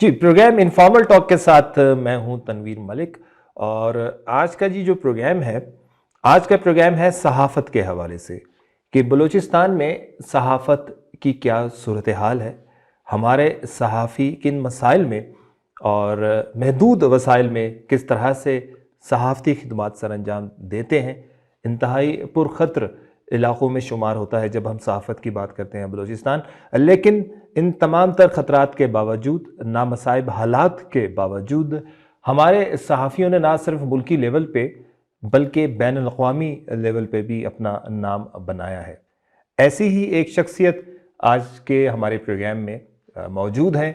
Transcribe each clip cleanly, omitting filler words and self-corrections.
جی، programme informal talk کے ساتھ میں ہوں تنویر ملک، اور آج کا جو پروگرام ہے، آج کا پروگرام ہے صحافت کے حوالے سے کہ بلوچستان میں صحافت کی کیا صورتحال ہے، ہمارے صحافی کن مسائل میں اور محدود وسائل میں کس طرح سے صحافتی خدمات سر انجام دیتے ہیں۔ انتہائی پرخطر علاقوں میں شمار ہوتا ہے جب ہم صحافت کی بات کرتے ہیں بلوچستان، لیکن ان تمام تر خطرات کے باوجود، نامصائب حالات کے باوجود، ہمارے صحافیوں نے نہ صرف ملکی لیول پہ بلکہ بین الاقوامی لیول پہ بھی اپنا نام بنایا ہے۔ ایسی ہی ایک شخصیت آج کے ہمارے پروگرام میں موجود ہیں۔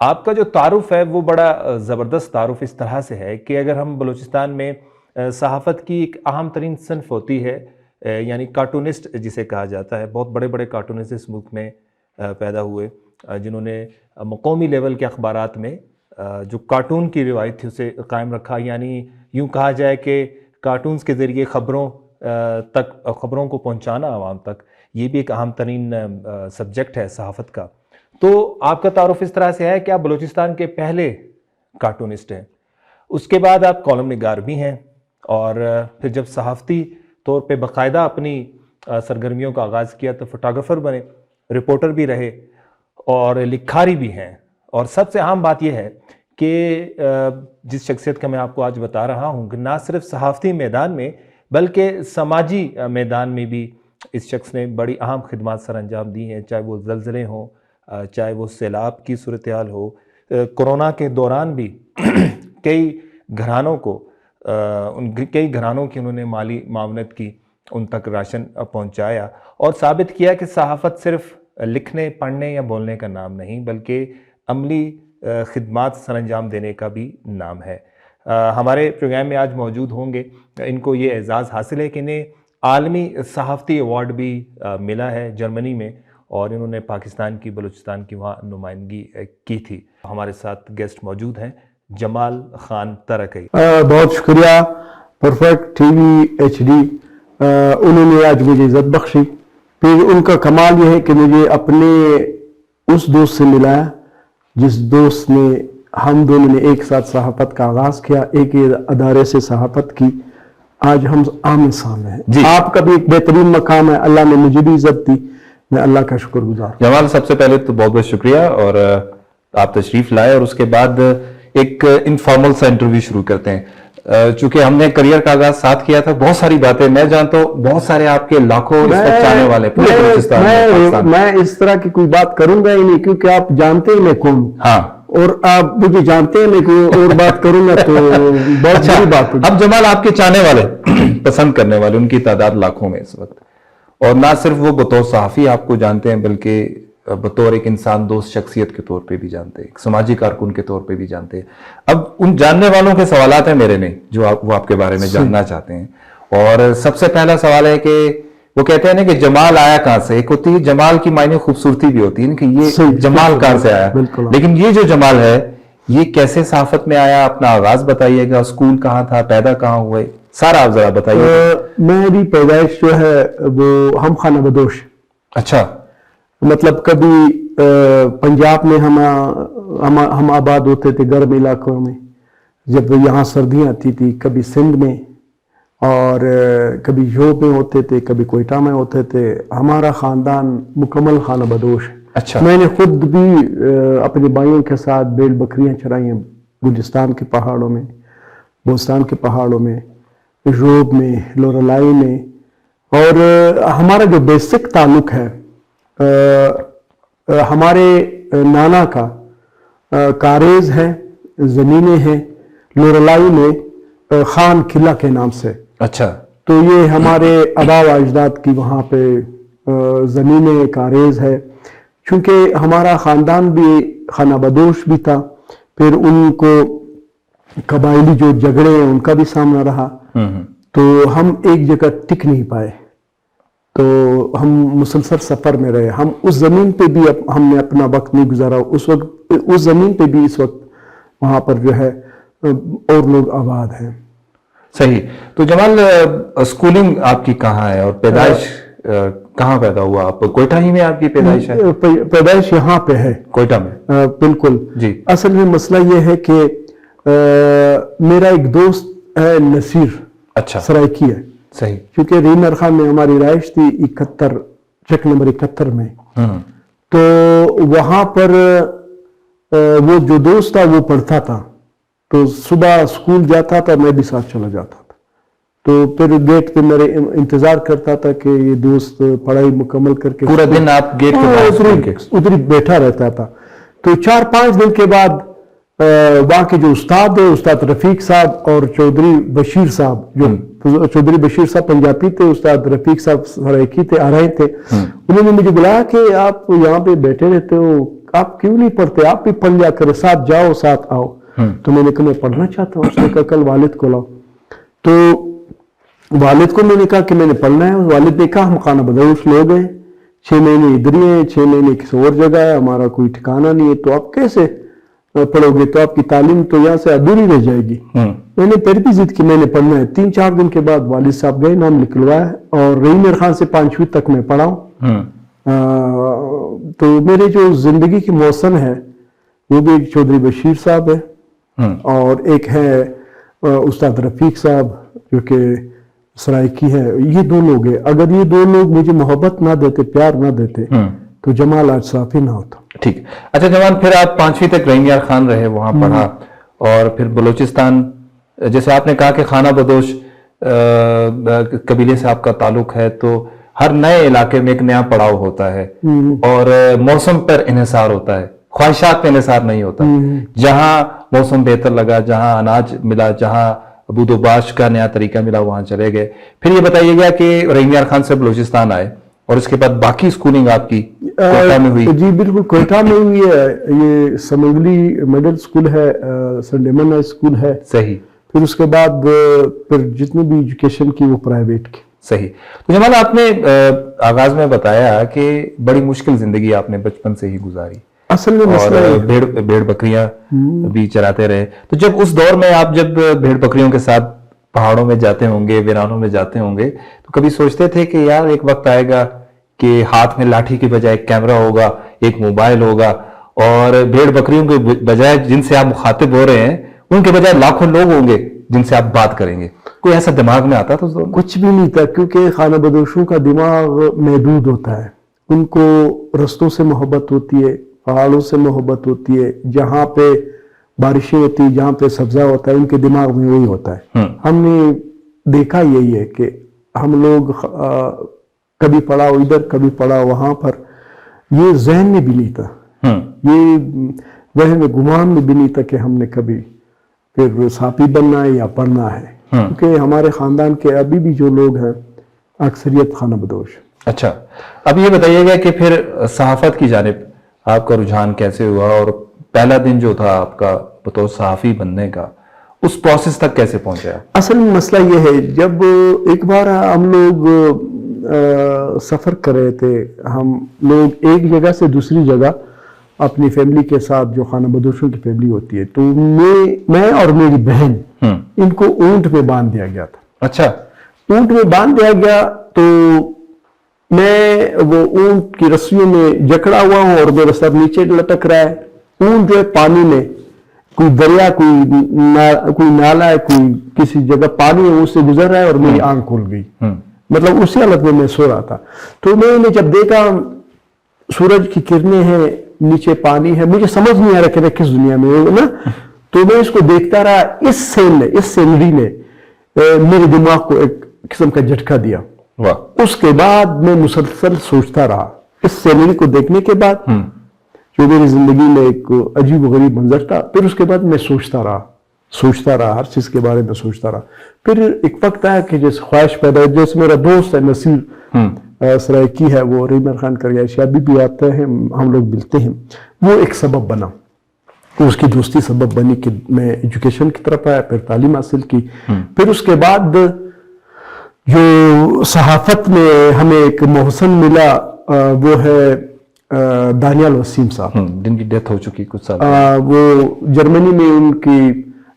آپ کا جو تعارف ہے وہ بڑا زبردست تعارف اس طرح سے ہے کہ اگر ہم بلوچستان میں صحافت کی ایک اہم ترین صنف ہوتی ہے، یعنی کارٹونسٹ جسے کہا جاتا ہے، بہت بڑے بڑے کارٹونسٹ اس ملک میں پیدا ہوئے جنہوں نے مقامی لیول کے اخبارات میں جو کارٹون کی روایت تھی اسے قائم رکھا، یعنی یوں کہا جائے کہ کارٹونز کے ذریعے خبروں کو پہنچانا عوام تک، یہ بھی ایک اہم ترین سبجیکٹ ہے صحافت کا۔ تو آپ کا تعارف اس طرح سے ہے کہ آپ بلوچستان کے پہلے کارٹونسٹ ہیں، اس کے بعد آپ کالم نگار بھی ہیں، اور پھر جب صحافتی طور پہ باقاعدہ اپنی سرگرمیوں کا آغاز کیا تو فوٹوگرافر بنے، رپورٹر بھی رہے اور لکھاری بھی ہیں۔ اور سب سے اہم بات یہ ہے کہ جس شخصیت کا میں آپ کو آج بتا رہا ہوں کہ نہ صرف صحافتی میدان میں بلکہ سماجی میدان میں بھی اس شخص نے بڑی اہم خدمات سر انجام دی ہیں، چاہے وہ زلزلے ہوں، چاہے وہ سیلاب کی صورتحال ہو۔ کورونا کے دوران بھی کئی گھرانوں کی انہوں نے مالی معاونت کی، ان تک راشن پہنچایا اور ثابت کیا کہ صحافت صرف لکھنے، پڑھنے یا بولنے کا نام نہیں بلکہ عملی خدمات سر انجام دینے کا بھی نام ہے۔ ہمارے پروگرام میں آج موجود ہوں گے، ان کو یہ اعزاز حاصل ہے کہ انہیں عالمی صحافتی ایوارڈ بھی ملا ہے جرمنی میں، اور انہوں نے پاکستان کی، بلوچستان کی وہاں نمائندگی کی تھی۔ ہمارے ساتھ گیسٹ موجود ہیں جمال خان ترکی۔ بہت شکریہ perfect T V H D, انہوں نے آج مجھے عزت بخشی۔ پھر ان کا کمال یہ ہے کہ مجھے اپنے اس دوست سے ملایا جس دوست نے، ہم دونوں نے ایک ساتھ صحافت کا آغاز کیا، ایک ہی ادارے سے صحافت کی، آج ہم آمنے سامنے ہیں۔ آپ کا بھی ایک بہترین مقام ہے، اللہ نے مجھے بھی عزت دی، میں اللہ کا شکر گزار ہوں۔ جمال، سب سے پہلے تو بہت بہت شکریہ اور آپ تشریف لائے، اور اس کے بعد ایک انفارمل سا انٹرویو شروع کرتے ہیں۔ چونکہ ہم نے کریئر کا آغاز ساتھ کیا تھا، بہت ساری باتیں میں جانتا ہوں، بہت سارے آپ کے لاکھوں اس وقت چاہنے والے پورے بلوچستان میں اس طرح کی کوئی بات کروں گا ہی نہیں، کیونکہ آپ جانتے ہیں میں کون ہوں، ہاں، اور آپ مجھے جانتے ہیں، میں کوئی اور بات کروں گا تو بہت بڑی بات ہوگی۔ اب جمال، آپ کے چاہنے والے، پسند کرنے والے، ان کی تعداد لاکھوں میں اس وقت، اور نہ صرف وہ بطور صحافی آپ کو جانتے ہیں بلکہ بطور ایک انسان دوست شخصیت کے طور پہ بھی جانتے ہیں، ایک سماجی کارکن کے طور پہ بھی جانتے ہیں۔ اب ان جاننے والوں کے سوالات ہیں میرے نہیں جو وہ آپ کے بارے میں جاننا چاہتے ہیں، اور سب سے پہلا سوال ہے کہ وہ کہتے ہیں نا کہ جمال آیا کہاں سے؟ ایک ہوتی ہے جمال کی معنی خوبصورتی بھی ہوتی ہے کہ یہ جمال کہاں سے آیا، لیکن یہ جو جمال ہے یہ کیسے صحافت میں آیا؟ اپنا آغاز بتائیے گا، اسکول کہاں تھا، پیدا کہاں ہوئے، سارا آپ ذرا بتائیے۔ میری پیدائش جو ہے وہ ہم خانہ بدوش۔ اچھا، مطلب کبھی پنجاب میں ہم آباد ہوتے تھے گرم علاقوں میں جب یہاں سردیاں آتی تھی، کبھی سندھ میں اور کبھی یوب میں ہوتے تھے، کبھی کوئٹہ میں ہوتے تھے۔ ہمارا خاندان مکمل خانہ بدوش ہے۔ اچھا، میں نے خود بھی اپنے بھائیوں کے ساتھ بیل بکریاں چرائی ہیں بلوچستان کے پہاڑوں میں، بلوچستان کے پہاڑوں میں، یوب میں، لورالائی میں۔ اور ہمارا جو بیسک تعلق ہے ہمارے نانا کا کاریز ہے، زمینیں ہیں لورالائی میں خان قلعہ کے نام سے۔ اچھا، تو یہ ہمارے آبا و اجداد کی وہاں پہ زمینیں کاریز ہے۔ چونکہ ہمارا خاندان بھی خانہ بدوش بھی تھا، پھر ان کو قبائلی جو جھگڑے ہیں ان کا بھی سامنا رہا، تو ہم ایک جگہ ٹک نہیں پائے، تو ہم مسلسل سفر میں رہے۔ ہم اس زمین پہ بھی ہم نے اپنا وقت نہیں گزارا، اس زمین پہ بھی اس وقت وہاں پر جو ہے اور لوگ آباد ہیں۔ صحیح۔ تو جمال، اسکولنگ آپ کی کہاں ہے اور پیدائش کہاں پیدا ہوا آپ؟ کوئٹہ ہی میں آپ کی پیدائش ہے؟ پیدائش یہاں پہ ہے کوئٹہ میں؟ بالکل جی۔ اصل میں مسئلہ یہ ہے کہ میرا ایک دوست ہے نصیر، اچھا، سرائکی ہے، صحیح، کیونکہ ریمر خان میں ہماری رہائش تھی 71 چک نمبر 71 میں، تو وہاں پر وہ جو دوست تھا وہ پڑھتا تھا، تو صبح اسکول جاتا تھا، میں بھی ساتھ چلا جاتا تھا، تو پھر گیٹ پہ میرے انتظار کرتا تھا کہ یہ دوست پڑھائی مکمل کر کے پورا دن آپ گیٹ کے ادھر ہی بیٹھا رہتا تھا۔ تو 4-5 دن کے بعد وہاں کے جو استاد ہیں، استاد رفیق صاحب اور چودھری بشیر صاحب، جو چودھری بشیر صاحب پنجابی تھے، استاد رفیق صاحب سرائکی تھے، آ رہے تھے، انہوں نے مجھے بلایا کہ آپ یہاں پہ بیٹھے رہتے ہو، آپ کیوں نہیں پڑھتے، آپ بھی پڑھ لیا کرے، ساتھ جاؤ ساتھ آؤ۔ تو میں نے کہا میں پڑھنا چاہتا ہوں۔ اس نے کہا کل والد کو لاؤ۔ تو والد کو میں نے کہا کہ میں نے پڑھنا ہے۔ والد نے کہا ہم خانہ بدوش لوگ ہیں، 6 مہینے ادھر ہی ہیں، 6 مہینے کسی اور جگہ ہے، ہمارا کوئی ٹھکانہ نہیں ہے، تو آپ کیسے پڑھو گے، تو آپ کی تعلیم تو یہاں سے ادھوری رہ جائے گی۔ میں نے پھر بھی ضد کی میں نے پڑھنا ہے۔ 3-4 دن کے بعد والد صاحب گئے، نام نکلوایا، اور رحیم خان سے 5ویں تک میں پڑھا ہوں۔ تو میرے جو زندگی کی موسن ہے وہ بھی ایک چودھری بشیر صاحب ہے، اور ایک ہے استاد رفیق صاحب جو کہ سرائکی ہے۔ یہ 2 لوگ ہیں، اگر یہ 2 لوگ مجھے محبت نہ دیتے، پیار نہ دیتے، تو جمال آج صافی نہ ہوتا۔ ٹھیک، اچھا جوان، پھر آپ 5ویں تک رحیم یار خان رہے، وہاں پڑھا، اور پھر بلوچستان، جیسے آپ نے کہا کہ خانہ بدوش قبیلے سے آپ کا تعلق ہے، تو ہر نئے علاقے میں ایک نیا پڑاؤ ہوتا ہے، اور موسم پر انحصار ہوتا ہے، خواہشات پہ انحصار نہیں ہوتا۔ جہاں موسم بہتر لگا، جہاں اناج ملا، جہاں بود و باش کا نیا طریقہ ملا، وہاں چلے گئے۔ پھر یہ بتائیے گا کہ رحیم یار خان سے بلوچستان آئے، اور اس کے بعد باقی اسکولنگ آپ کی کوئٹہ میں ہوئی؟ جی بالکل، کوئٹہ میں ہوئی ہے۔ یہ سمنگلی مڈل اسکول ہے، سنڈیمن ہائی اسکول ہے، صحیح۔ پھر اس کے بعد پھر جتنی بھی ایجوکیشن کی وہ پرائیویٹ کی۔ صحیح۔ تو جمال، آپ نے آغاز میں بتایا کہ بڑی مشکل زندگی آپ نے بچپن سے ہی گزاری، اصل میں مسئلہ اور بھیڑ بکریاں بھی چراتے رہے۔ تو جب اس دور میں آپ جب بھیڑ بکریوں کے ساتھ پہاڑوں میں جاتے ہوں گے، ویرانوں میں جاتے ہوں گے، تو کبھی سوچتے تھے کہ یار ایک وقت آئے گا کہ ہاتھ میں لاٹھی کی بجائے ایک کیمرہ ہوگا، ایک موبائل ہوگا، اور بھیڑ بکریوں کے بجائے جن سے آپ مخاطب ہو رہے ہیں ان کے بجائے لاکھوں لوگ ہوں گے جن سے آپ بات کریں گے؟ کوئی ایسا دماغ میں آتا تھا اس دور میں؟ کچھ بھی نہیں تھا، کیونکہ خانہ بدوشوں کا دماغ محدود ہوتا ہے، ان کو رستوں سے محبت ہوتی ہے، پہاڑوں سے محبت ہوتی ہے، جہاں پہ بارشیں ہوتی ہیں، جہاں پہ سبزہ ہوتا ہے، ان کے دماغ میں وہی ہوتا ہے۔ ہم نے دیکھا یہی ہے کہ ہم لوگ کبھی پڑا ادھر، کبھی پڑا وہاں پر، یہ ذہن میں بھی نہیں تھا، یہ ذہن میں گمان میں بھی نہیں تھا کہ ہم نے کبھی پھر صحافی بننا ہے یا پڑھنا ہے، کیونکہ ہمارے خاندان کے ابھی بھی جو لوگ ہیں اکثریت خانہ بدوش۔ اچھا، اب یہ بتائیے گا کہ پھر صحافت کی جانب آپ کا رجحان کیسے ہوا، اور پہلا دن جو تھا آپ کا بطور صحافی بننے کا، اس پروسیس تک کیسے پہنچے؟ اصل میں مسئلہ یہ ہے، جب ایک بار ہم لوگ سفر کر رہے تھے، ہم لوگ ایک جگہ سے دوسری جگہ اپنی فیملی کے ساتھ، جو خانہ بدوشوں کی فیملی ہوتی ہے، تو میں اور میری بہن ان کو اونٹ میں باندھ دیا گیا تھا۔ اچھا، اونٹ میں باندھ دیا گیا، تو میں وہ اونٹ کی رسیوں میں جکڑا ہوا ہوں اور میرا سر نیچے لٹک رہا ہے۔ اونٹ جو ہے پانی میں، کوئی دریا، کوئی نالا ہے، کوئی کسی جگہ پانی ہے، اس سے گزر رہا ہے، اور میری آنکھ کھل گئی، مطلب اسی حالت میں سو رہا تھا۔ تو میں نے جب دیکھا سورج کی کرنیں ہیں، نیچے پانی ہے، مجھے سمجھ نہیں آ رہا کہ میں کس دنیا میں ہوں نا، تو میں اس کو دیکھتا رہا۔ اس سینری نے میرے دماغ کو ایک قسم کا جھٹکا دیا۔ اس کے بعد میں مسلسل سوچتا رہا، اس سینری کو دیکھنے کے بعد جو میری زندگی میں ایک عجیب و غریب منظر تھا، پھر اس کے بعد میں سوچتا رہا، ہر چیز کے بارے میں سوچتا رہا۔ پھر ایک وقت آیا کہ جیسے خواہش پیدا ہوئی، جیسے میرا دوست ہے نصیر سرائکی ہے، وہ ریمر خان کا رہائشی، ابھی بھی آتے ہیں، ہم لوگ ملتے ہیں، وہ ایک سبب بنا، اس کی دوستی سبب بنی کہ میں ایجوکیشن کی طرف آیا، پھر تعلیم حاصل کی۔ پھر اس کے بعد جو صحافت میں ہمیں ایک محسن ملا، وہ ہے دانیال وسیم صاحب، جن کی ڈیتھ ہو چکی کچھ سال، وہ جرمنی میں ان کی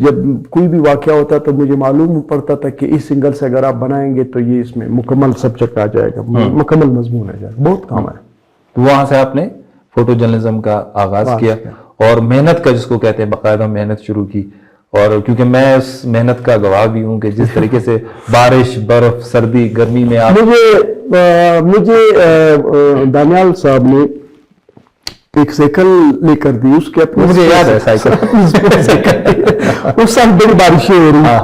جب کوئی بھی واقعہ ہوتا تو مجھے معلوم پڑتا تھا کہ اس اینگل سے اگر آپ بنائیں گے تو یہ اس میں مکمل سبجیکٹ آ جائے گا, مکمل مضمون آ جائے گا. بہت کام ہے. تو وہاں سے آپ نے فوٹو جرنلزم کا آغاز کیا اور محنت کا جس کو کہتے ہیں باقاعدہ محنت شروع کی. اور کیونکہ میں اس محنت کا گواہ بھی ہوں کہ جس طریقے سے بارش, برف, سردی, گرمی میں آپ مجھے دانیال صاحب نے ایک سائیکل لے کر دی, اس کے اپنے مجھے یاد ہے سائیکل اس سال بڑی بارشیں ہو رہی,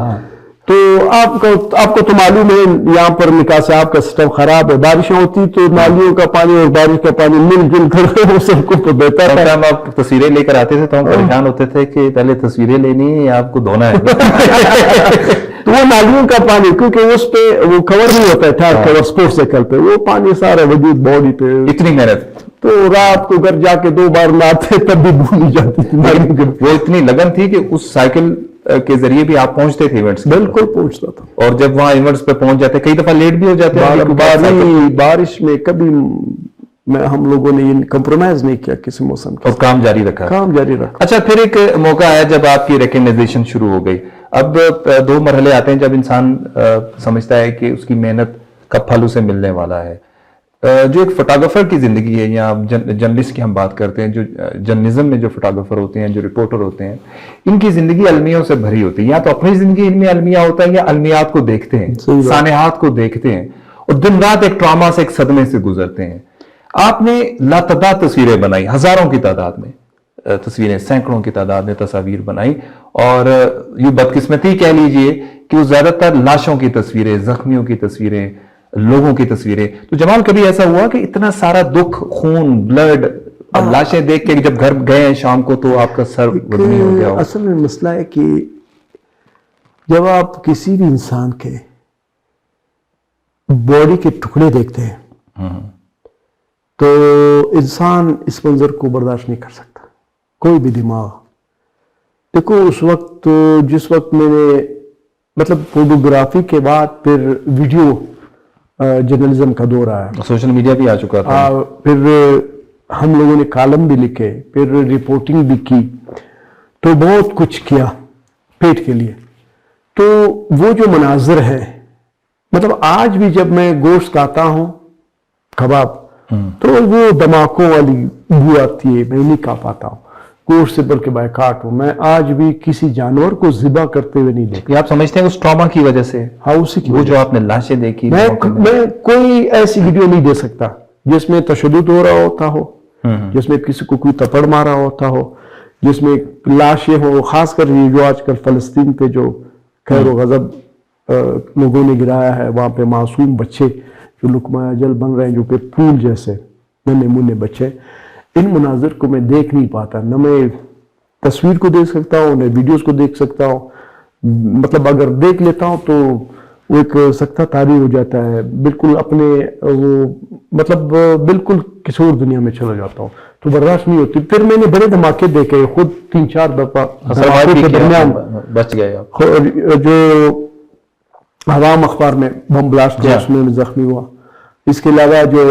تو آپ کو تو معلوم ہے یہاں پر نکاسیاب کا سسٹم خراب ہے, بارشیں ہوتی تو نالیوں کا پانی اور بارش کا پانی مل جل کر وہ سب کو بہتا تھا. ہم آپ تصویریں لے کر آتے تھے تو ہم پریشان ہوتے تھے کہ پہلے تصویریں لینی ہے یا آپ کو دھونا ہے. تو وہ نالیوں کا پانی کیونکہ اس پہ وہ کور نہیں ہوتا ہے ٹائر کور اسپورٹ سائیکل پہ, وہ پانی سارا وجود باڈی پہ, اتنی محنت, تو رات کو گھر جا کے 2 بار نہاتے تب بھی بھول نہیں جاتی تھی. وہ اتنی لگن تھی کہ اس سائیکل کے ذریعے بھی آپ پہنچتے تھے ایونٹس. بالکل پہنچتا تھا. اور جب وہاں ایونٹس پہ پہنچ جاتے کئی دفعہ لیٹ بھی ہو جاتے, بارش میں کبھی ہم لوگوں نے یہ کمپرومائز نہیں کیا کسی موسم اور کام جاری رکھا. اچھا, پھر ایک موقع آیا جب آپ کی ریکگنائزیشن شروع ہو گئی. اب 2 مرحلے آتے ہیں جب انسان سمجھتا ہے کہ اس کی محنت کا پھل اسے ملنے والا ہے. جو ایک فوٹوگرافر کی زندگی ہے یا جرنلسٹ کی ہم بات کرتے ہیں, جو جرنلزم میں جو فوٹوگرافر ہوتے ہیں, جو رپورٹر ہوتے ہیں, ان کی زندگی المیوں سے بھری ہوتی ہے. یا تو اپنی زندگی ان میں المیہ ہوتا ہے یا المیات کو دیکھتے ہیں, سانحات کو دیکھتے ہیں اور دن رات ایک ٹراما سے, ایک صدمے سے گزرتے ہیں. آپ نے لاتعداد تصویریں بنائی, ہزاروں کی تعداد میں تصویریں, سینکڑوں کی تعداد میں تصاویر بنائی, اور یہ بدقسمتی کہہ لیجئے کہ وہ زیادہ تر لاشوں کی تصویریں, زخمیوں کی تصویریں, لوگوں کی تصویریں. تو جمال کبھی ایسا ہوا کہ اتنا سارا دکھ, خون, بلڈ اور لاشیں دیکھ کے جب گھر گئے ہیں شام کو تو آپ کا سر وزنی ہو گیا ہو؟ اصل میں مسئلہ ہے کہ جب آپ کسی بھی انسان کے باڈی کے ٹکڑے دیکھتے ہیں تو انسان اس منظر کو برداشت نہیں کر سکتا, کوئی بھی دماغ. دیکھو اس وقت, جس وقت میں نے مطلب فوٹوگرافی کے بعد پھر ویڈیو جرنلزم کا دور آیا, سوشل میڈیا بھی آ چکا تھا, پھر ہم لوگوں نے کالم بھی لکھے, پھر رپورٹنگ بھی کی, تو بہت کچھ کیا پیٹ کے لیے. تو وہ جو مناظر ہے, مطلب آج بھی جب میں گوشت کھاتا ہوں, کباب, تو وہ دماغوں والی بو آتی ہے, میں نہیں کھا پاتا ہوں گوشت سے, بلکہ بائیکاٹ ہوں. میں آج بھی کسی جانور کو ذبح کرتے ہوئے نہیں دیکھا. آپ سمجھتے ہیں اس ٹراما کی وجہ سے؟ ہاں, اسی کی وہ جو آپ نے لاشیں دیکھی. میں کوئی ایسی ویڈیو نہیں دے سکتا جس میں تشدد ہو رہا ہوتا ہو, جس میں کسی کو کوئی تپڑ مارا ہوتا ہو, جس میں لاشیں ہو, خاص کر یہ جو آج کل فلسطین پہ جو خیر و غضب لوگوں نے گرایا ہے, وہاں پہ معصوم بچے جو لقمہ اجل بن رہے ہیں, جو کہ پھول جیسے ننھے منھے بچے, ان مناظر کو میں دیکھ نہیں پاتا. نہ میں تصویر کو دیکھ سکتا ہوں, نہ ویڈیوز کو دیکھ سکتا ہوں. مطلب اگر دیکھ لیتا ہوں تو وہ ایک سکتہ طاری ہو جاتا ہے, بالکل اپنے وہ مطلب بالکل کسی اور دنیا میں چلا جاتا ہوں, تو برداشت نہیں ہوتی. پھر میں نے بڑے دھماکے دیکھے, خود 3-4 دفعہ کے درمیان بچ گئے. جو عوام اخبار میں بم بلاسٹ ہوا, اس میں زخمی ہوا. اس کے علاوہ جو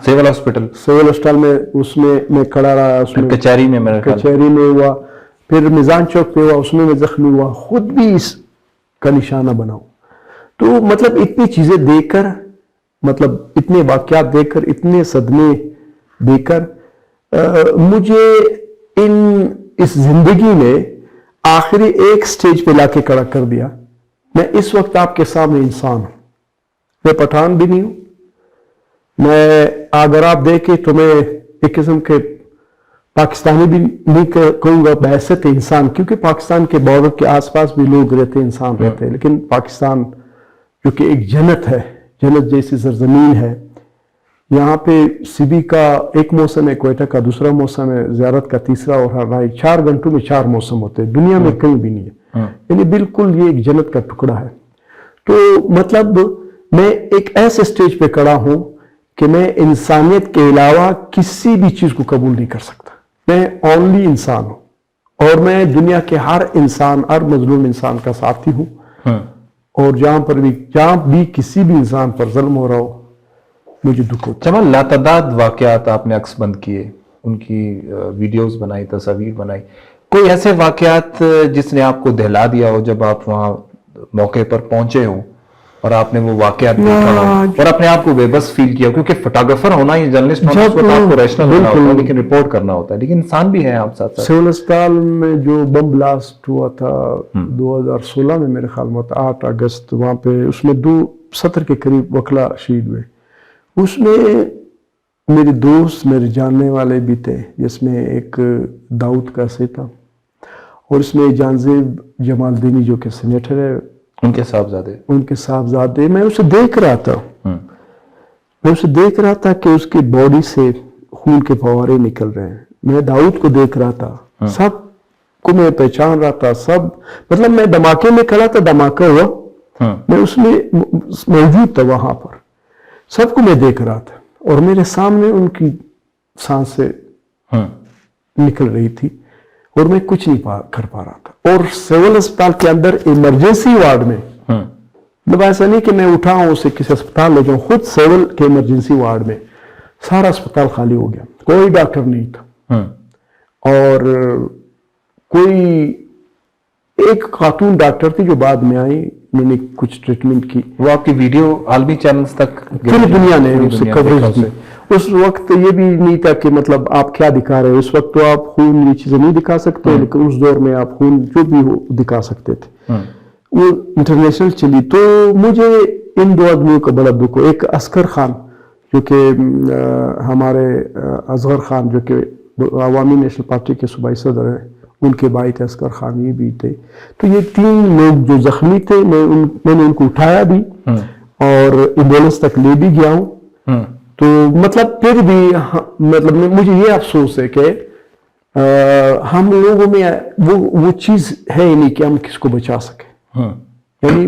سول ہاسپٹل میں اس میں کھڑا رہا, اس میں کچہری میں ہوا, پھر میزان چوک پہ ہوا, اس میں زخمی ہوا. خود بھی اس کا نشانہ بناؤ. تو مطلب اتنی چیزیں دیکھ کر, مطلب اتنے واقعات دیکھ کر, اتنے صدمے دیکھ کر, مجھے اس زندگی میں آخری ایک سٹیج پہ لا کے کھڑا کر دیا. میں اس وقت آپ کے سامنے انسان ہوں, میں پٹھان بھی نہیں ہوں. میں اگر آپ دیکھیں تو میں ایک قسم کے پاکستانی بھی نہیں کہوں گا بحیثیت انسان, کیونکہ پاکستان کے بارڈر کے آس پاس بھی لوگ رہتے ہیں, انسان رہتے ہیں. لیکن پاکستان جو کہ ایک جنت ہے, جنت جیسی سرزمین ہے, یہاں پہ سبھی کا ایک موسم ہے, کوئٹہ کا دوسرا موسم ہے, زیارت کا تیسرا, اور ہر رائے 4 گھنٹوں میں 4 موسم ہوتے ہیں. دنیا میں کہیں بھی نہیں ہے, یعنی بالکل یہ ایک جنت کا ٹکڑا ہے. تو مطلب میں ایک ایسے سٹیج پہ کھڑا ہوں کہ میں انسانیت کے علاوہ کسی بھی چیز کو قبول نہیں کر سکتا. میں اونلی انسان ہوں, اور میں دنیا کے ہر انسان, ہر مظلوم انسان کا ساتھی ہوں. اور جہاں بھی کسی بھی انسان پر ظلم ہو رہا ہو, مجھے دکھ ہوتا ہے. جمال, لاتعداد واقعات آپ نے عکس بند کیے, ان کی ویڈیوز بنائی, تصاویر بنائی, کوئی ایسے واقعات جس نے آپ کو دہلا دیا ہو جب آپ وہاں موقع پر پہنچے ہوں اور آپ نے وہ واقعات دیکھا ہو اور اپنے آپ کو بے بس فیل کیا؟ کیونکہ فوٹوگرافر ہونا یا جرنلسٹ ہونا اس وقت آپ کو ریشنل ہونا ہوتا ہے لیکن رپورٹ کرنا ہوتا ہے، لیکن انسان بھی ہے آپ ساتھ ساتھ۔ سول اسپتال میں جو بم بلاسٹ ہوا تھا 2016 میں میرے خیال میں 8 اگست، وہاں پہ اس میں 270 کے قریب وکلا شہید ہوئے۔ اس میں میرے دوست میرے جاننے والے بھی تھے، جس میں ایک داؤد کا سی تھا اور اس میں جانزیب جمال دینی جو کہ سینیٹر ہے، ان کے صاحبزادے۔ میں اسے دیکھ رہا تھا کہ اس کی باڈی سے خون کے فوارے نکل رہے ہیں۔ میں داؤد کو دیکھ رہا تھا، سب کو میں پہچان رہا تھا، سب مطلب میں دھماکے میں کھڑا تھا، دھماکہ ہوا، میں اس میں موجود تھا وہاں پر، سب کو میں دیکھ رہا تھا اور میرے سامنے ان کی سانسیں نکل رہی تھی اور میں کچھ نہیں کر پا رہا تھا۔ اور سول اسپتال کے اندر ایمرجنسی وارڈ میں، مطلب ایسا نہیں کہ میں اٹھاؤں اسے کسی اسپتال لے جاؤں، خود سول کے ایمرجنسی وارڈ میں سارا اسپتال خالی ہو گیا، کوئی ڈاکٹر نہیں تھا اور کوئی ایک خاتون ڈاکٹر تھی جو بعد میں آئی، میں نے کچھ ٹریٹمنٹ کی۔ وہ آپ کی ویڈیو عالمی چینلز تک پوری دنیا نے اسے کوریج دی۔ اس وقت یہ بھی نہیں تھا کہ مطلب آپ کیا دکھا رہے ہیں، اس وقت تو آپ خون یہ چیزیں نہیں دکھا سکتے، لیکن اس دور میں آپ خون جو بھی ہو دکھا سکتے تھے۔ وہ انٹرنیشنل چلی تو مجھے ان 2 آدمیوں کا بڑا دکھ ہو۔ ایک عسکر خان جو کہ ہمارے اصغر خان جو کہ عوامی نیشنل پارٹی کے صوبائی صدر ہیں، ان کے بھائی تھے عسکر خان، یہ بھی تھے۔ تو یہ 3 لوگ جو زخمی تھے، میں نے ان کو اٹھایا بھی اور ایمبولینس تک لے بھی گیا ہوں۔ تو مطلب پھر بھی مطلب مجھے یہ افسوس ہے کہ ہم لوگوں میں وہ چیز ہے ہی نہیں کہ ہم کس کو بچا سکیں، یعنی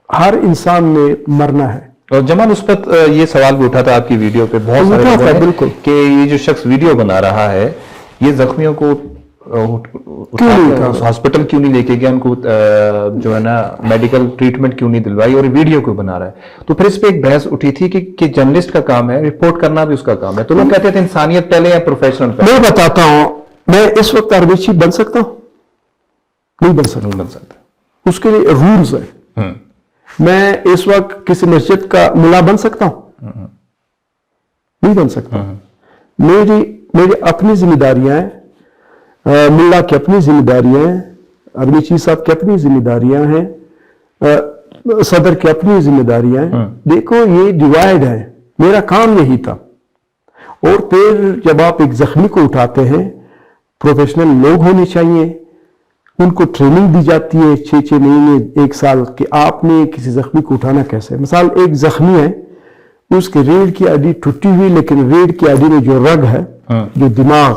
ہر انسان نے مرنا ہے۔ اور جمال اس پر یہ سوال بھی اٹھا تھا آپ کی ویڈیو پہ بہت سارے لوگوں نے کہ یہ جو شخص ویڈیو بنا رہا ہے یہ زخمیوں کو ہاسپٹل کیوں نہیں لے کے گیا، ان کو جو ہے نا میڈیکل ٹریٹمنٹ کیوں نہیں دلوائی، اور ویڈیو کیوں بنا رہا ہے؟ تو پھر اس پہ ایک بحث اٹھی تھی کہ جرنلسٹ کا کام ہے، رپورٹ کرنا بھی اس کا کام ہے، تو لوگ کہتے تھے انسانیت پہلے یا پروفیشنل پہلے؟ میں بتاتا ہوں، میں اس وقت عربی چیف بن سکتا ہوں؟ نہیں بن سکتا، اس کے لیے رولز ہیں۔ میں اس وقت کسی مسجد کا ملا بن سکتا ہوں؟ نہیں بن سکتا۔ میری اپنی ذمہ داریاں ہیں، ملا کی اپنی ذمہ داریاں ہیں، عربی چیف صاحب کی اپنی ذمہ داریاں ہیں، صدر کی اپنی ذمہ داریاں ہیں۔ دیکھو یہ ڈیوائیڈ ہے، میرا کام یہی تھا۔ اور پھر جب آپ ایک زخمی کو اٹھاتے ہیں، پروفیشنل لوگ ہونے چاہیے، ان کو ٹریننگ دی جاتی ہے 6 مہینے 1 سال کہ آپ نے کسی زخمی کو اٹھانا کیسے۔ مثال ایک زخمی ہے، اس کے ریڑھ کی ہڈی ٹوٹی ہوئی، لیکن ریڑھ کی ہڈی میں جو رگ ہے، جو دماغ،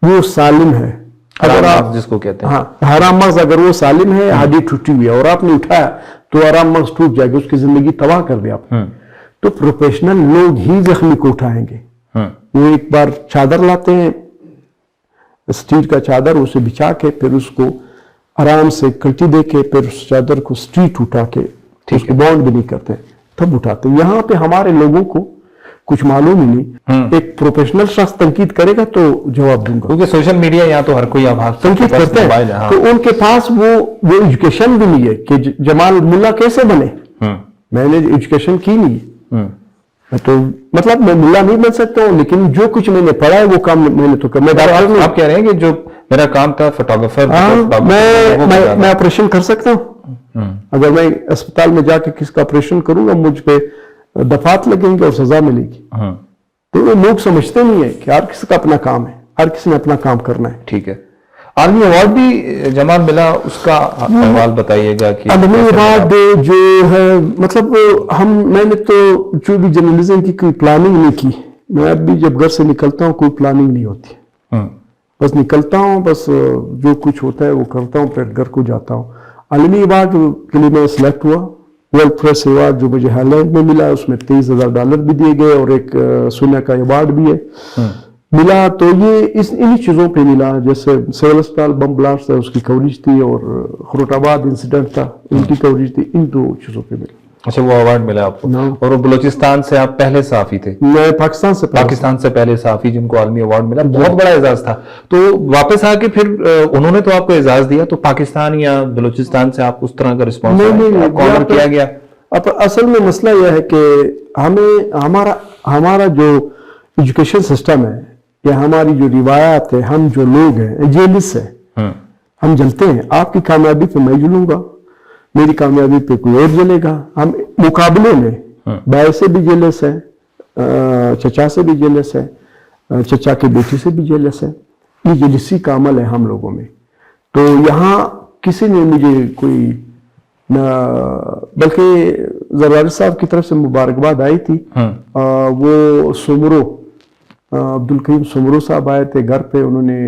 وہ سالم ہے، اگر آپ جس کو کہتے ہیں حرام مغز، اگر وہ سالم ہے، ہڈی ٹوٹی ہوئی ہے اور آپ نے اٹھایا تو حرام مغز ٹوٹ جائے گا، اس کی زندگی تباہ کر دے آپ۔ تو پروفیشنل لوگ ہی زخمی کو اٹھائیں گے۔ وہ ایک بار چادر لاتے ہیں، اسٹیل کا چادر، اسے بچھا کے پھر اس کو آرام سے کلٹی دے کے پھر اس چادر کو اسٹریٹ اٹھا کے، اس کو بانڈ بھی نہیں کرتے، تب اٹھاتے۔ یہاں پہ ہمارے لوگوں کو کچھ معلوم ہی نہیں۔ ایک پروفیشنل شخص تنقید کرے گا تو جواب دوں گا، کیونکہ سوشل میڈیا یہاں تو ہر کوئی اب تنقید کرتے ہیں، تو ان کے پاس وہ ایجوکیشن بھی نہیں ہے کہ جمال ملا کیسے بنے۔ میں نے ایجوکیشن کی نہیں، تو مطلب میں ملا نہیں بن سکتا ہوں، لیکن جو کچھ میں نے پڑھا ہے وہ کام میں نے تو کر۔ آپ کہہ رہے ہیں کہ جو میرا کام تھا فوٹوگرافر، میں آپریشن کر سکتا ہوں۔ اگر میں اسپتال میں جا کے کس کا آپریشن کروں گا، مجھ پہ دفعات لگیں گے اور سزا ملے گی۔ تو لوگ سمجھتے نہیں ہیں کہ ہر کسی کا اپنا کام ہے، ہر کسی نے اپنا کام کرنا ہے۔ ٹھیک ہے، عالمی ایوارڈ بھی جمال ملا، اس کا حوال بتائیے گا کہ عالمی ایوارڈ جو ہے، مطلب میں نے تو جو بھی جرنلزم کی کوئی پلاننگ نہیں کی۔ میں اب بھی جب گھر سے نکلتا ہوں کوئی پلاننگ نہیں ہوتی، بس نکلتا ہوں، بس جو کچھ ہوتا ہے وہ کرتا ہوں، پھر گھر کو جاتا ہوں۔ عالمی ایوارڈ کے لیے میں سلیکٹ ہوا، ورلڈ پریس ایوارڈ جو مجھے ہالینڈ میں ملا، اس میں $23,000 بھی دیے گئے اور ایک سونا کا ایوارڈ بھی ہے ملا۔ تو یہ انہی چیزوں پہ ملا، جیسے سول اسپتال بم بلاسٹ تھا اس کی کوریج تھی، اور خروٹ آباد انسیڈنٹ تھا ان کی کوریج تھی، ان 2 چیزوں پہ ملا۔ اچھا وہ ایوارڈ ملا آپ کو. اور وہ بلوچستان سے آپ پہلے صحافی تھے؟ میں پاکستان سے پہلے صحافی جن کو عالمی ایوارڈ ملا, بہت بڑا اعزاز تھا. تو واپس آ کے پھر انہوں نے تو آپ کو اعزاز دیا, تو پاکستان یا بلوچستان سے آپ اس طرح کا رسپانس آنر کیا گیا؟ اب اصل میں مسئلہ یہ ہے کہ ہمارا جو ایجوکیشن سسٹم ہے یا ہماری جو روایات ہے, ہم جو لوگ ہیں جیلس ہے, ہم جلتے ہیں. آپ کی کامیابی پہ میں جلوں گا, میری کامیابی پہ کوئی اور جلے گا. ہم مقابلے میں بھائی سے بھی جیلس ہے, چچا سے بھی جیلس ہے, چچا کی بیٹی سے بھی جیلس ہے. یہ جلسی کا عمل ہے ہم لوگوں میں. تو یہاں کسی نے مجھے کوئی نہ, بلکہ زراری صاحب کی طرف سے مبارکباد آئی تھی. وہ سمرو عبدالکریم سمرو صاحب آئے تھے گھر پہ. انہوں نے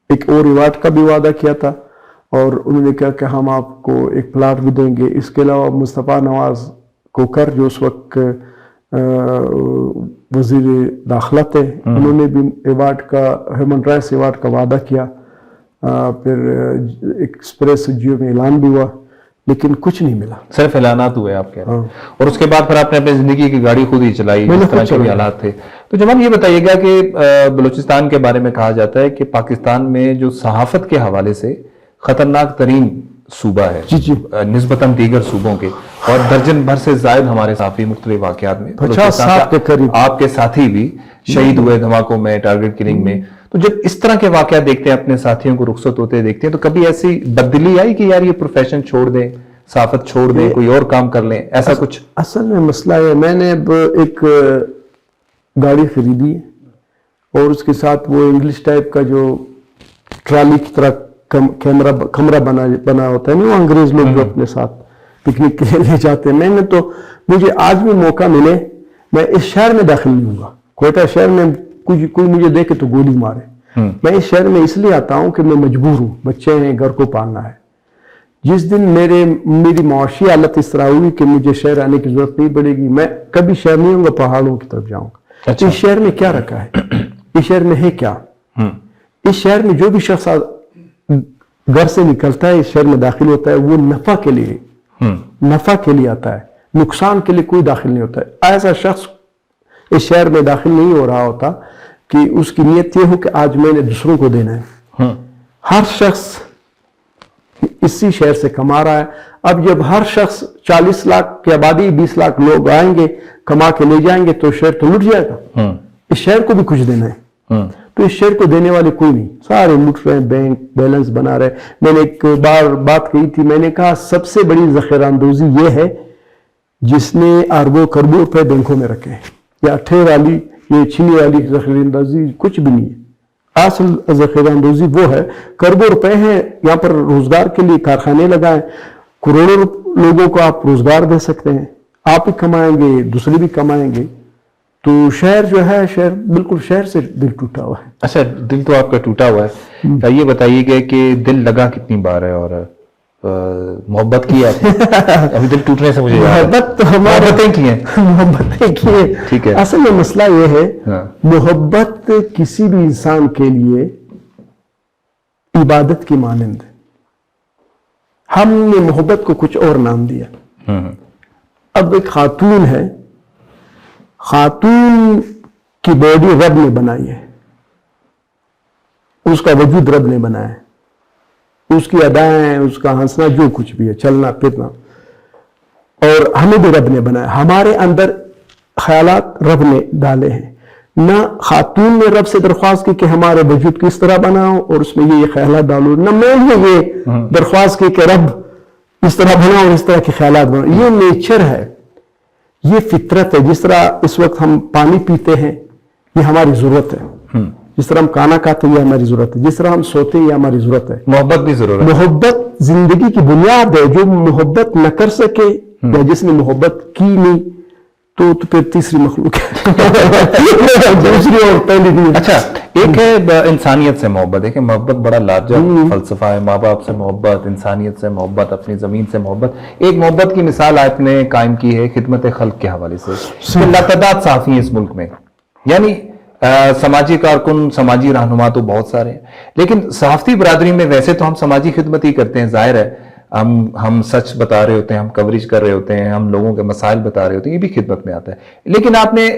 ایک اور ایوارڈ کا بھی وعدہ کیا تھا اور انہوں نے کہا کہ ہم آپ کو ایک پلاٹ بھی دیں گے. اس کے علاوہ مصطفیٰ نواز کوکر جو اس وقت وزیر داخلہ تھے, انہوں نے بھی ایوارڈ کا, ہیومن رائٹس ایوارڈ کا وعدہ کیا. پھر ایکسپریس جیو میں اعلان بھی ہوا لیکن کچھ نہیں ملا, صرف اعلانات ہوئے آپ کے. اور اس کے بعد پھر آپ نے اپنی زندگی کی گاڑی خود ہی چلائی, اس طرح کے حالات تھے. تو جناب یہ بتائیے گا کہ بلوچستان کے بارے میں کہا جاتا ہے کہ پاکستان میں جو صحافت کے حوالے سے خطرناک ترین صوبہ ہے نسبتاً دیگر صوبوں کے, اور درجن بھر سے زائد ہمارے صحافی مختلف واقعات میں 50 سال کے قریب آپ کے ساتھی بھی شہید ہوئے دھماکوں میں, ٹارگٹ کلنگ میں. تو جب اس طرح کے واقعات دیکھتے ہیں, اپنے ساتھیوں کو رخصت ہوتے دیکھتے ہیں, تو کبھی ایسی تبدیلی آئی کہ یار یہ پروفیشن چھوڑ دیں, صحافت چھوڑ دیں, کوئی اور کام کر لیں, ایسا کچھ؟ اصل میں مسئلہ ہے, میں نے اب ایک گاڑی خریدی ہے اور اس کے ساتھ وہ انگلش ٹائپ کا جو ٹرالی کی طرح کمرہ بنا ہوتا ہے نا, وہ انگریز لوگ جو اپنے ساتھ پکنک کے لیے لے جاتے ہیں. میں نے تو, مجھے آج بھی موقع ملے میں اس شہر میں داخل نہیں ہوں گا. کوئٹہ شہر میں کوئی مجھے دیکھے تو گولی مارے. میں اس شہر میں اس لیے آتا ہوں کہ میں مجبور ہوں, بچے ہیں, گھر کو پالنا ہے. جس دن میری معاشی حالت اس طرح ہوئی کہ مجھے شہر آنے کی ضرورت نہیں پڑے گی, میں کبھی شہر نہیں ہوں گا, پہاڑوں کی طرف جاؤں گا. اس شہر میں کیا رکھا ہے, اس شہر میں ہے کیا؟ اس شہر میں جو بھی شخص گھر سے نکلتا ہے, اس شہر میں داخل ہوتا ہے, وہ نفع کے لیے آتا ہے, نقصان کے لیے کوئی داخل نہیں ہوتا ہے. ایسا شخص اس شہر میں داخل نہیں ہو رہا ہوتا کہ اس کی نیت یہ ہو کہ آج میں نے دوسروں کو دینا ہے. ہر شخص اسی شہر سے کما رہا ہے. اب جب ہر شخص 40 لاکھ کی آبادی 20 لاکھ لوگ آئیں گے, کما کے لے جائیں گے, تو شہر تو لٹ جائے گا. اس شہر کو بھی کچھ دینا ہے, تو اس شہر کو دینے والے کوئی نہیں, سارے لٹ رہے ہیں, بینک بیلنس بنا رہے. میں نے ایک بار بات کہی تھی, میں نے کہا سب سے بڑی ذخیرہ اندوزی یہ ہے جس نے اربوں کروڑوں روپے بینکوں میں رکھے ہیں. یا اٹھے والی, یہ چھینی والی ذخیرہ اندوزی کچھ بھی نہیں ہے. اصل ذخیرہ اندوزی وہ ہے, کروڑوں روپے ہیں یہاں پر روزگار کے لیے کارخانے لگائیں, کروڑوں لوگوں کو آپ روزگار دے سکتے ہیں, آپ بھی کمائیں گے, دوسرے بھی کمائیں گے. تو شہر جو ہے, شہر بالکل شہر سے دل ٹوٹا ہوا ہے. اچھا, دل تو آپ کا ٹوٹا ہوا ہے. یہ بتائیے گا کہ دل لگا کتنی بار ہے, اور محبت کی ہے ابھی دل ٹوٹنے سے مجھے محبتیں کی ہیں. ٹھیک ہے. اصل میں مسئلہ یہ ہے, محبت کسی بھی انسان کے لیے عبادت کی مانند ہے. ہم نے محبت کو کچھ اور نام دیا. اب ایک خاتون ہے, خاتون کی باڈی رب نے بنائی ہے, اس کا وجود رب نے بنایا ہے, اس کی ادائیں, اس کا ہنسنا, جو کچھ بھی ہے, چلنا پھرنا, اور ہمیں بھی رب نے بنایا. ہمارے اندر خیالات رب نے ڈالے ہیں. نہ خاتون نے رب سے درخواست کی کہ ہمارے وجود کس طرح بناؤ اور اس میں یہ خیالات ڈالو, نہ میں نے یہ درخواست کی کہ رب اس طرح بناؤ اور اس طرح کے خیالات بناؤ. یہ نیچر ہے, یہ فطرت ہے. جس طرح اس وقت ہم پانی پیتے ہیں, یہ ہماری ضرورت ہے. جس طرح ہم کھانا کھاتے ہیں, یہ ہماری ضرورت ہے. جس طرح ہم سوتے ہیں, یہ ہماری ضرورت ہے. محبت بھی ضرورت ہے. محبت زندگی کی بنیاد ہے. جو محبت نہ کر سکے یا جس نے محبت کی نہیں, تو پھر تیسری مخلوق ہے, دوسری اور پہلی بھی. اچھا, ایک ہے انسانیت سے محبت. دیکھیں, محبت بڑا لازوال فلسفہ ہے. ماں باپ سے محبت, انسانیت سے محبت, اپنی زمین سے محبت. ایک محبت کی مثال آپ نے قائم کی ہے خدمت خلق کے حوالے سے. لاتعداد صحافی ہیں اس ملک میں, یعنی سماجی کارکن, سماجی رہنما تو بہت سارے ہیں, لیکن صحافتی برادری میں ویسے تو ہم سماجی خدمت ہی کرتے ہیں, ظاہر ہے. ہم سچ بتا رہے ہوتے ہیں, ہم کوریج کر رہے ہوتے ہیں, ہم لوگوں کے مسائل بتا رہے ہوتے ہیں, یہ بھی خدمت میں آتا ہے. لیکن آپ نے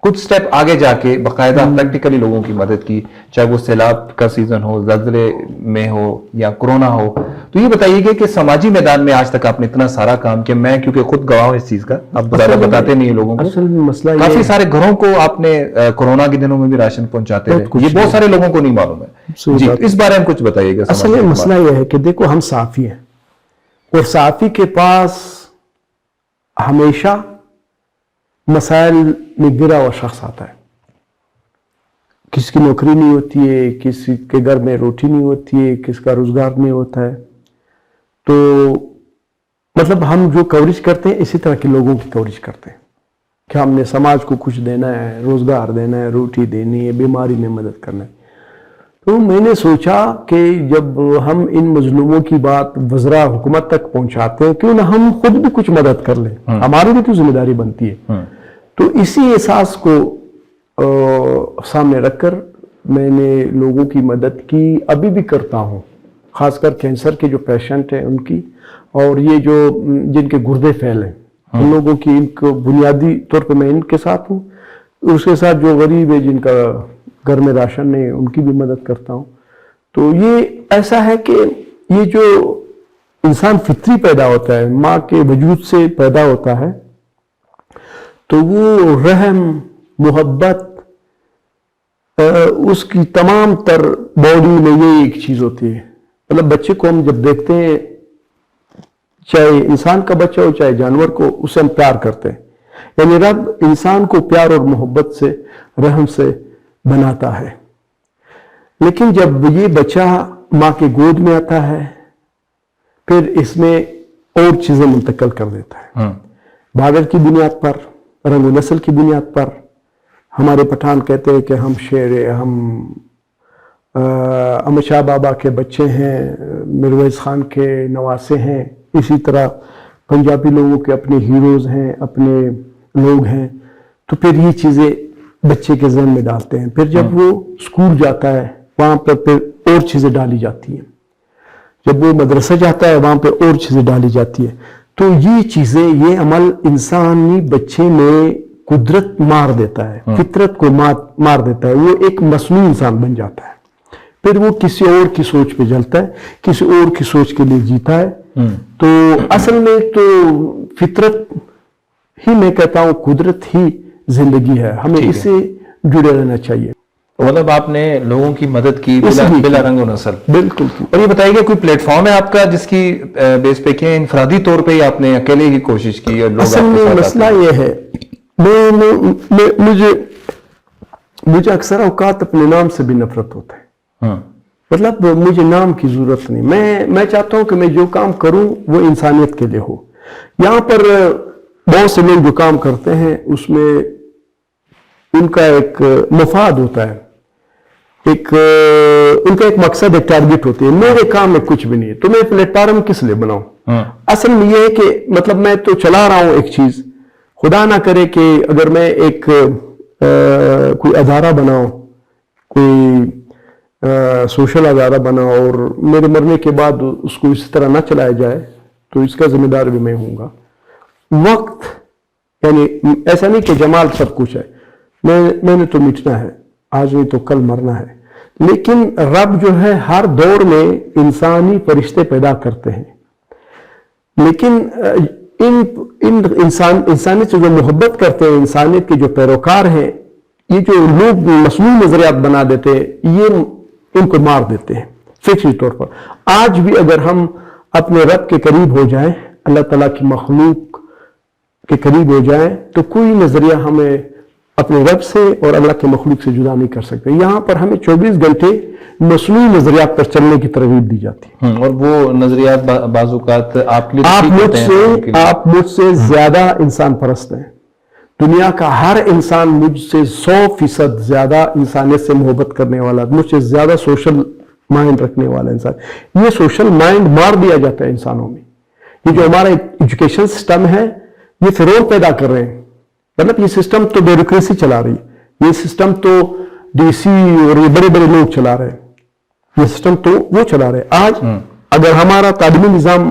کچھ سٹیپ آگے جا کے باقاعدہ پریکٹیکلی لوگوں کی مدد کی, چاہے وہ سیلاب کا سیزن ہو, زلزلے میں ہو یا کورونا ہو. تو یہ بتائیے کہ سماجی میدان میں آج تک آپ نے اتنا سارا کام کیا, میں کیونکہ خود گواہ ہوں اس چیز کا, آپ زیادہ بتاتے نہیں ہیں لوگوں کو, اصل مسئلہ کافی سارے گھروں کو آپ نے کورونا کے دنوں میں بھی راشن پہنچاتے رہے, یہ بہت سارے لوگوں کو نہیں معلوم ہے. جی اس بارے میں کچھ بتائیے گا. اصل مسئلہ یہ ہے کہ دیکھو ہم صحافی ہیں, اور صحافی کے پاس ہمیشہ مسائل میں گرا ہوا شخص آتا ہے. کسی کی نوکری نہیں ہوتی ہے, کسی کے گھر میں روٹی نہیں ہوتی ہے, کسی کا روزگار نہیں ہوتا ہے. تو مطلب ہم جو کوریج کرتے ہیں اسی طرح کے لوگوں کی کوریج کرتے ہیں کہ ہم نے سماج کو کچھ دینا ہے, روزگار دینا ہے, روٹی دینی ہے, بیماری میں مدد کرنا ہے. تو میں نے سوچا کہ جب ہم ان مظلوموں کی بات وزراء حکومت تک پہنچاتے ہیں, کیوں نہ ہم خود بھی کچھ مدد کر لیں, ہماری بھی تو ذمہ داری بنتی ہے. تو اسی احساس کو سامنے رکھ کر میں نے لوگوں کی مدد کی, ابھی بھی کرتا ہوں, خاص کر کینسر کے جو پیشنٹ ہیں ان کی, اور یہ جو جن کے گردے پھیل ہیں ان لوگوں کی, ان کو بنیادی طور پہ میں ان کے ساتھ ہوں. اس کے ساتھ جو غریب ہے جن کا گھر میں راشن نہیں, ان کی بھی مدد کرتا ہوں. تو یہ ایسا ہے کہ یہ جو انسان فطری پیدا ہوتا ہے, ماں کے وجود سے پیدا ہوتا ہے, تو وہ رحم, محبت, اس کی تمام تر باڈی میں یہ ایک چیز ہوتی ہے. مطلب بچے کو ہم جب دیکھتے ہیں, چاہے انسان کا بچہ ہو چاہے جانور کو, اسے ہم پیار کرتے ہیں. یعنی رب انسان کو پیار اور محبت سے, رحم سے بناتا ہے. لیکن جب یہ بچہ ماں کے گود میں آتا ہے, پھر اس میں اور چیزیں منتقل کر دیتا ہے. بادر کی بنیاد پر, رنگ و نسل کی بنیاد پر. ہمارے پٹھان کہتے ہیں کہ ہم شیر, ہم احمد شاہ بابا کے بچے ہیں, میرویس خان کے نواسے ہیں. اسی طرح پنجابی لوگوں کے اپنے ہیروز ہیں, اپنے لوگ ہیں. تو پھر یہ چیزیں بچے کے ذہن میں ڈالتے ہیں. پھر جب وہ اسکول جاتا ہے وہاں پر پھر اور چیزیں ڈالی جاتی ہیں. جب وہ مدرسہ جاتا ہے وہاں پہ اور چیزیں ڈالی جاتی ہیں. تو یہ چیزیں, یہ عمل انسانی بچے میں قدرت مار دیتا ہے, فطرت کو مار دیتا ہے. وہ ایک مصنوعی انسان بن جاتا ہے. پھر وہ کسی اور کی سوچ پہ جلتا ہے, کسی اور کی سوچ کے لیے جیتا ہے. تو اصل میں تو فطرت ہی, میں کہتا ہوں قدرت ہی زندگی ہے, ہمیں اس سے جڑے رہنا چاہیے. مطلب آپ نے لوگوں کی مدد کی بلا رنگ و نسل. بالکل. اور یہ بتائیے کہ کوئی پلیٹ فارم ہے آپ کا جس کی بیس پہ کیا انفرادی طور پہ ہی آپ نے اکیلے ہی کوشش کی؟ اور اصل میں مسئلہ یہ ہے, مجھے اکثر اوقات اپنے نام سے بھی نفرت ہوتا ہے. مطلب مجھے نام کی ضرورت نہیں. میں چاہتا ہوں کہ میں جو کام کروں وہ انسانیت کے لیے ہو. یہاں پر بہت سے لوگ جو کام کرتے ہیں اس میں ان کا ایک مفاد ہوتا ہے, ان کا ایک مقصد, ایک ٹارگٹ ہوتی ہے. میرے کام میں کچھ بھی نہیں ہے, تو میں پلیٹ فارم کس لیے بناؤں؟ اصل میں یہ ہے کہ مطلب میں تو چلا رہا ہوں ایک چیز, خدا نہ کرے کہ اگر میں ایک کوئی ادارہ بناؤں, کوئی سوشل ادارہ بناؤں, اور میرے مرنے کے بعد اس کو اس طرح نہ چلایا جائے, تو اس کا ذمہ دار بھی میں ہوں گا. وقت, یعنی ایسا نہیں کہ جمال سب کچھ ہے, میں نے تو مٹنا ہے, آج نہیں تو کل مرنا ہے. لیکن رب جو ہے ہر دور میں انسانی فرشتے پیدا کرتے ہیں. لیکن انسانیت سے جو محبت کرتے ہیں, انسانیت کے جو پیروکار ہیں, یہ جو لوگ مصنوعی نظریات بنا دیتے ہیں, یہ ان کو مار دیتے ہیں فکری طور پر. آج بھی اگر ہم اپنے رب کے قریب ہو جائیں, اللہ تعالیٰ کی مخلوق کے قریب ہو جائیں, تو کوئی نظریہ ہمیں اپنے رب سے اور اللہ کے مخلوق سے جدا نہیں کر سکتے. یہاں پر ہمیں 24 گھنٹے مصنوعی نظریات پر چلنے کی ترغیب دی جاتی ہے. اور وہ نظریات بعض اوقات آپ مجھ سے زیادہ انسان پرست ہیں. دنیا کا ہر انسان مجھ سے 100% زیادہ انسانیت سے محبت کرنے والا, مجھ سے زیادہ سوشل مائنڈ رکھنے والا انسان. یہ سوشل مائنڈ مار دیا جاتا ہے انسانوں میں. یہ جو ہمارا ایجوکیشن سسٹم ہے, یہ فروغ پیدا کر رہے ہیں. مطلب یہ سسٹم تو بیوروکریسی چلا رہی ہے, یہ سسٹم تو ڈی سی اور یہ بڑے بڑے لوگ چلا رہے ہیں, یہ سسٹم تو وہ چلا رہے ہیں. آج اگر ہمارا تعلیمی نظام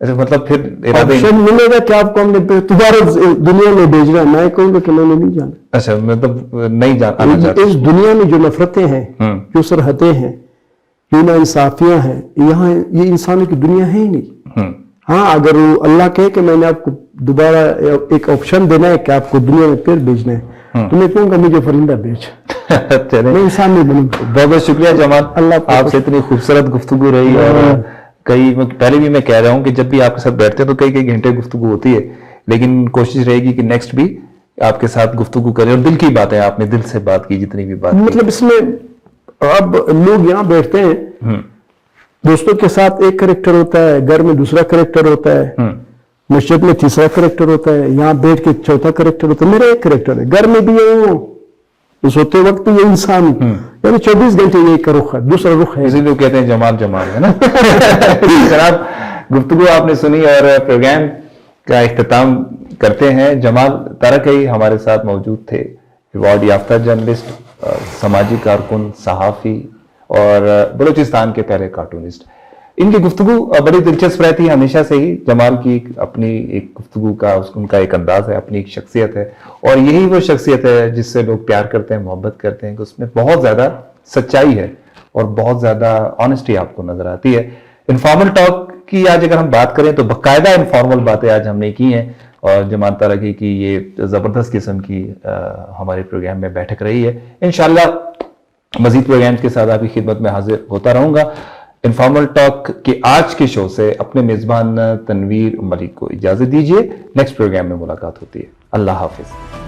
اچھا مطلب پھر ارادہ آپشن ملے گا کہ آپ کو ہم نے دوبارہ دنیا میں بھیجنا ہے، میں کہوں گا کہ میں نے نہیں جانا. اچھا مطلب نہیں آنا چاہتے. اس دنیا میں جو نفرتیں ہیں، جو سرحدیں ہیں، جو ناانصافیاں ہیں، یہاں یہ انسانوں کی دنیا ہے ہی نہیں. ہاں اگر وہ اللہ کہے کہ میں نے آپ کو دوبارہ ایک آپشن دینا ہے کہ آپ کو دنیا میں پھر بھیجنا ہے، تو میں کہوں گا مجھے فرندہ بھیج. میں انسان نہیں بنوں. بہت بہت شکریہ جمال، اللہ آپ سے اتنی خوبصورت گفتگو رہی. اور کئی پہلے بھی میں کہہ رہا ہوں کہ جب بھی آپ کے ساتھ بیٹھتے ہیں تو کئی گھنٹے گفتگو ہوتی ہے، لیکن کوشش رہے گی کہ نیکسٹ بھی آپ کے ساتھ گفتگو کریں اور دل کی باتیں آپ نے دل سے بات کی جتنی بھی بات کی. مطلب اس میں اب لوگ یہاں بیٹھتے ہیں، دوستوں کے ساتھ ایک کریکٹر ہوتا ہے، گھر میں دوسرا کریکٹر ہوتا ہے، مسجد میں تیسرا کریکٹر ہوتا ہے، یہاں بیٹھ کے چوتھا کریکٹر ہوتا ہے. میرا ایک کریکٹر ہے، گھر میں بھی یہ اس ہوتے وقت یہ انسان یعنی 24 گھنٹے یہی کا رخ ہے، دوسرا رخ ہے. اسی لیے کہتے ہیں جمال جمال ہے نا. جناب گفتگو آپ نے سنی اور پروگرام کا اختتام کرتے ہیں. جمال تارکئی ہمارے ساتھ موجود تھے، ایوارڈ یافتہ جرنلسٹ، سماجی کارکن، صحافی اور بلوچستان کے پہلے کارٹونسٹ. ان کی گفتگو بڑی دلچسپ رہتی ہے ہمیشہ سے ہی. جمال کی اپنی ایک گفتگو کا ان کا ایک انداز ہے، اپنی ایک شخصیت ہے، اور یہی وہ شخصیت ہے جس سے لوگ پیار کرتے ہیں، محبت کرتے ہیں، کہ اس میں بہت زیادہ سچائی ہے اور بہت زیادہ آنےسٹی آپ کو نظر آتی ہے. انفارمل ٹاک کی آج اگر ہم بات کریں تو باقاعدہ انفارمل باتیں آج ہم نے کی ہیں، اور جمال تارکئی کی یہ زبردست قسم کی ہمارے پروگرام میں بیٹھک رہی ہے. انشاءاللہ مزید پروگرامز کے ساتھ آپ کی خدمت میں حاضر ہوتا رہوں گا. انفارمل ٹاک کے آج کے شو سے اپنے میزبان تنویر ملک کو اجازت دیجیے. نیکسٹ پروگرام میں ملاقات ہوتی ہے. اللہ حافظ.